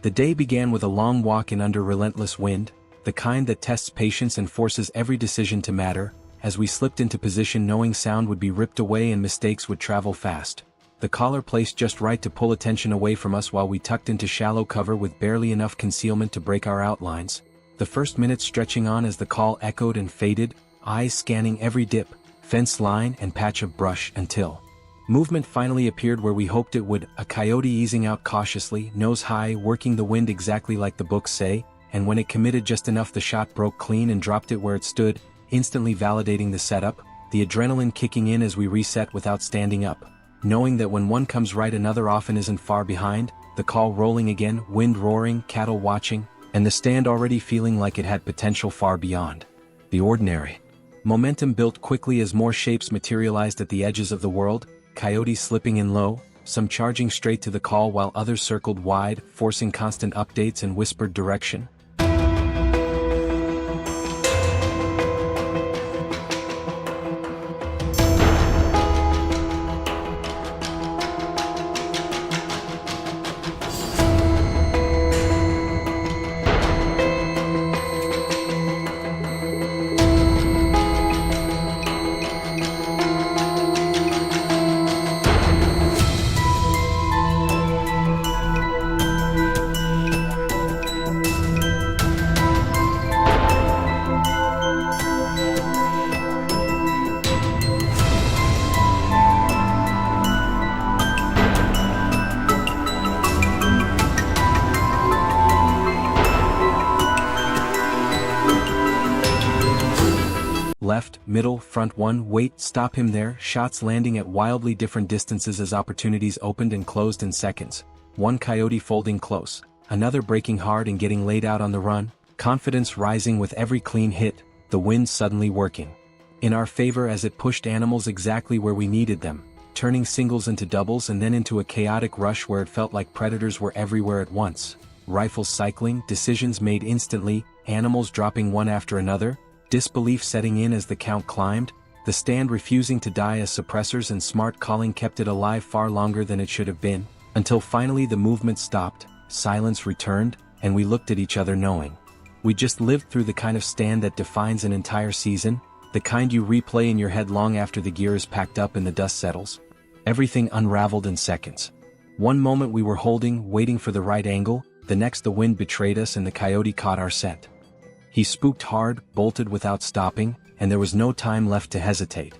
The day began with a long walk in under relentless wind, the kind that tests patience and forces every decision to matter. As we slipped into position knowing sound would be ripped away and mistakes would travel fast. The collar placed just right to pull attention away from us while we tucked into shallow cover with barely enough concealment to break our outlines. The first minutes stretching on as the call echoed and faded, eyes scanning every dip, fence line and patch of brush until movement finally appeared where we hoped it would, a coyote easing out cautiously, nose high, working the wind exactly like the books say, and when it committed just enough the shot broke clean and dropped it where it stood, instantly validating the setup, the adrenaline kicking in as we reset without standing up. Knowing that when one comes right another often isn't far behind, the call rolling again, wind roaring, cattle watching, and the stand already feeling like it had potential far beyond the ordinary. Momentum built quickly as more shapes materialized at the edges of the world, coyotes slipping in low, some charging straight to the call while others circled wide, forcing constant updates and whispered direction. Left, middle, front one, wait, stop him there, shots landing at wildly different distances as opportunities opened and closed in seconds. One coyote folding close, another breaking hard and getting laid out on the run, confidence rising with every clean hit, the wind suddenly working in our favor as it pushed animals exactly where we needed them, turning singles into doubles and then into a chaotic rush where it felt like predators were everywhere at once. Rifles cycling, decisions made instantly, animals dropping one after another, disbelief setting in as the count climbed, the stand refusing to die as suppressors and smart calling kept it alive far longer than it should have been, until finally the movement stopped, silence returned, and we looked at each other knowing we just lived through the kind of stand that defines an entire season, the kind you replay in your head long after the gear is packed up and the dust settles. Everything unraveled in seconds. One moment we were holding, waiting for the right angle, the next the wind betrayed us and the coyote caught our scent. He spooked hard, bolted without stopping, and there was no time left to hesitate.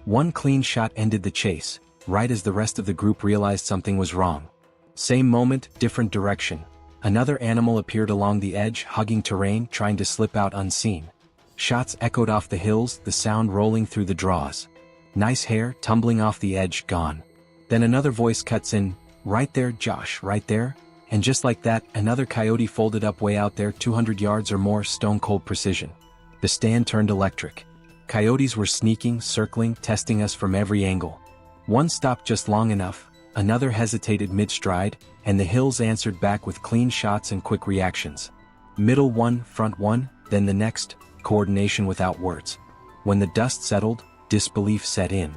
One clean shot ended the chase, right as the rest of the group realized something was wrong. Same moment, different direction. Another animal appeared along the edge, hugging terrain, trying to slip out unseen. Shots echoed off the hills, the sound rolling through the draws. Nice hair, tumbling off the edge, gone. Then another voice cuts in, "Right there, Josh, right there." And just like that, another coyote folded up way out there, 200 yards or more, stone-cold precision. The stand turned electric. Coyotes were sneaking, circling, testing us from every angle. One stopped just long enough, another hesitated mid-stride, and the hills answered back with clean shots and quick reactions. Middle one, front one, then the next, coordination without words. When the dust settled, disbelief set in.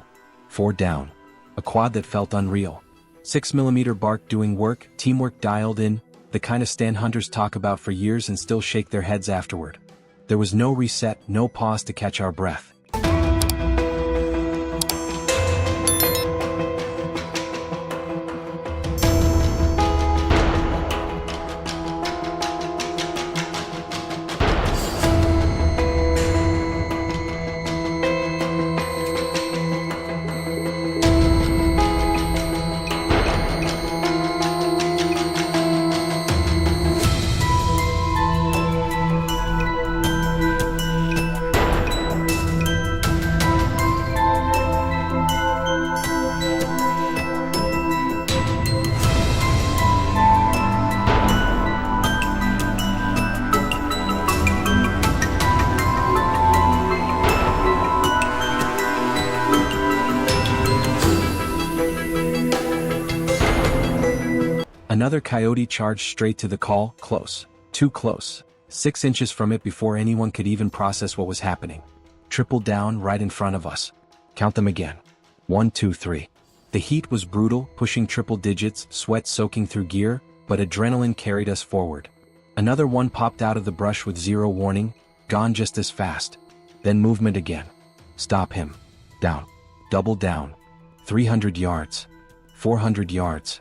4 down. A quad that felt unreal. 6mm bark doing work, teamwork dialed in, the kind of stand hunters talk about for years and still shake their heads afterward. There was no reset, no pause to catch our breath. Another coyote charged straight to the call, close. Too close. 6 inches from it before anyone could even process what was happening. Triple down right in front of us. Count them again. 1, 2, 3. The heat was brutal, pushing triple digits, sweat soaking through gear, but adrenaline carried us forward. Another one popped out of the brush with zero warning, gone just as fast. Then movement again. Stop him. Down. Double down. 300 yards. 400 yards.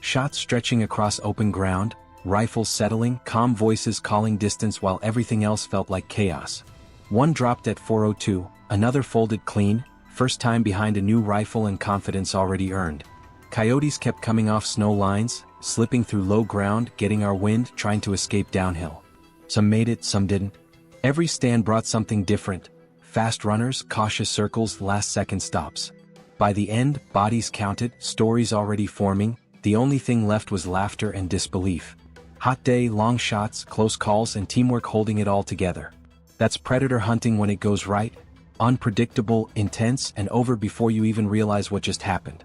Shots stretching across open ground, rifles settling, calm voices calling distance while everything else felt like chaos. One dropped at 402, another folded clean, first time behind a new rifle and confidence already earned. Coyotes kept coming off snow lines, slipping through low ground, getting our wind, trying to escape downhill. Some made it, some didn't. Every stand brought something different. Fast runners, cautious circles, last-second stops. By the end, bodies counted, stories already forming, the only thing left was laughter and disbelief. Hot day, long shots, close calls, and teamwork holding it all together. That's predator hunting when it goes right. Unpredictable, intense, and over before you even realize what just happened.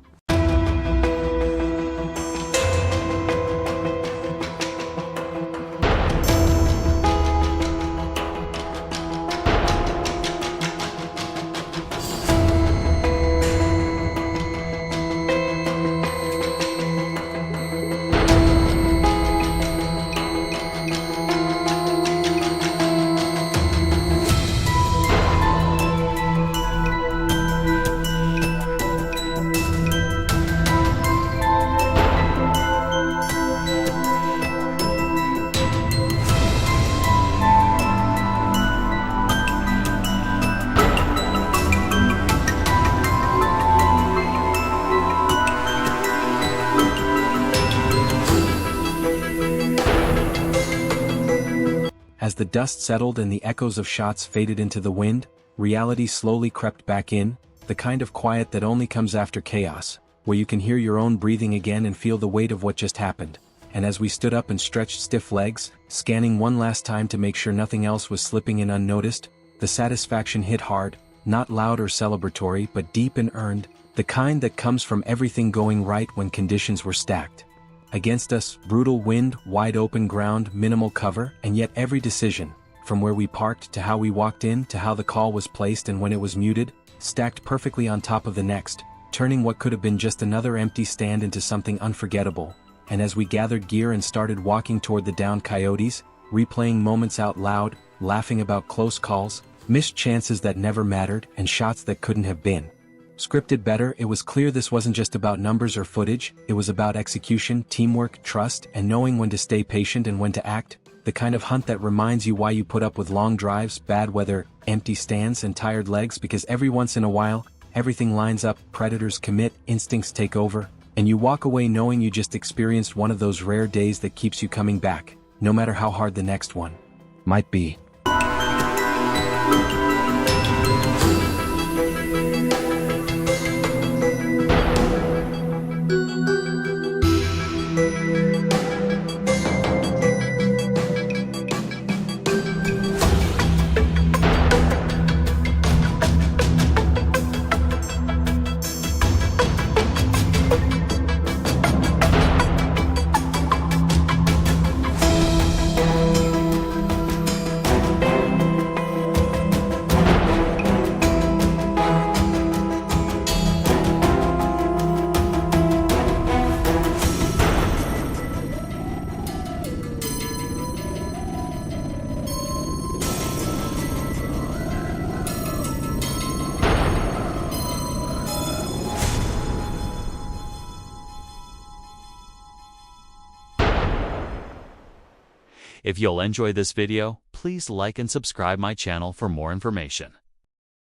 As the dust settled and the echoes of shots faded into the wind, reality slowly crept back in, the kind of quiet that only comes after chaos, where you can hear your own breathing again and feel the weight of what just happened. And as we stood up and stretched stiff legs, scanning one last time to make sure nothing else was slipping in unnoticed, the satisfaction hit hard, not loud or celebratory but deep and earned, the kind that comes from everything going right when conditions were stacked against us, brutal wind, wide open ground, minimal cover, and yet every decision, from where we parked to how we walked in to how the call was placed and when it was muted, stacked perfectly on top of the next, turning what could have been just another empty stand into something unforgettable. And as we gathered gear and started walking toward the downed coyotes, replaying moments out loud, laughing about close calls, missed chances that never mattered, and shots that couldn't have been scripted better, it was clear this wasn't just about numbers or footage, it was about execution, teamwork, trust, and knowing when to stay patient and when to act, the kind of hunt that reminds you why you put up with long drives, bad weather, empty stands, and tired legs, because every once in a while, everything lines up, predators commit, instincts take over, and you walk away knowing you just experienced one of those rare days that keeps you coming back, no matter how hard the next one might be. If you'll enjoy this video, please like and subscribe my channel for more information.